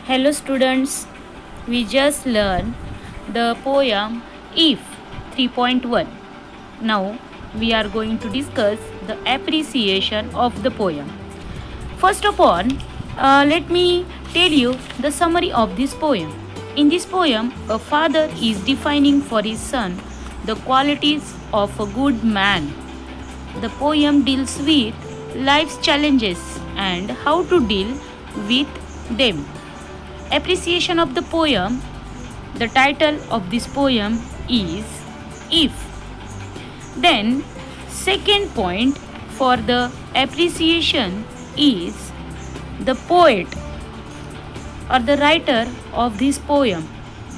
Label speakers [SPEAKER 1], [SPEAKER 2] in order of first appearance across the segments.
[SPEAKER 1] Hello students, we just learned the poem If 3.1. Now we are going to discuss the appreciation of the poem. First of all, let me tell you the summary of this poem. In this poem, a father is defining for his son the qualities of a good man. The poem deals with life's challenges and how to deal with them. Appreciation of the poem. The title of this poem is If. Then, second point for the appreciation is the poet or the writer of this poem.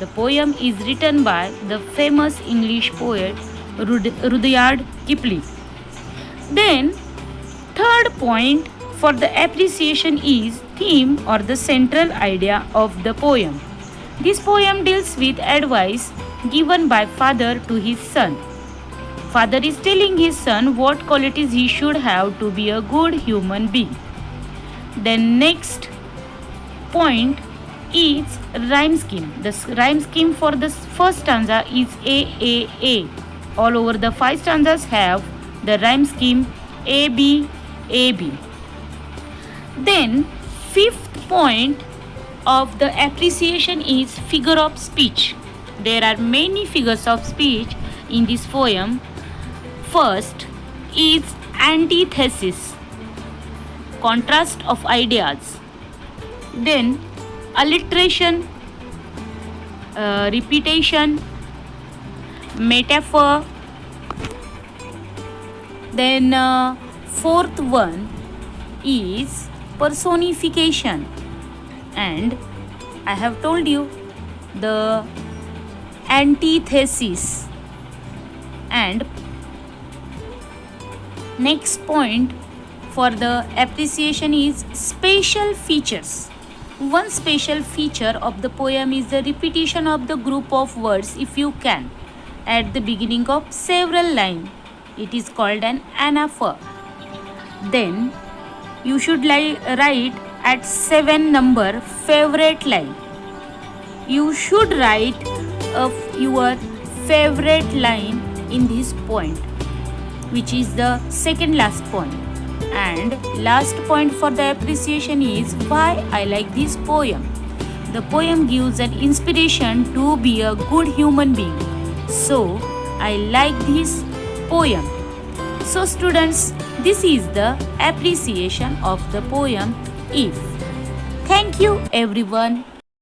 [SPEAKER 1] The poem is written by the famous English poet Rudyard Kipling. Then, third point for the appreciation is theme or the central idea of the poem. This poem deals with advice given by father to his son. Father is telling his son what qualities he should have to be a good human being. Then next point is rhyme scheme. The rhyme scheme for the first stanza is A. All over the 5 stanzas have the rhyme scheme AB. Then fifth point of the appreciation is figure of speech. There are many figures of speech in this poem. First is antithesis, contrast of ideas. Then alliteration, repetition, metaphor. Then fourth one is personification, and I have told you the antithesis. And next point for the appreciation is special features. One special feature of the poem is the repetition of the group of words if you can at the beginning of several lines. It is called an anaphor. Then you should write at 7 number favorite line. You should write your favorite line in this point, which is the second last point. And last point for the appreciation is why I like this poem. The poem gives an inspiration to be a good human being. So I like this poem. So students, this is the appreciation of the poem If. Thank you everyone.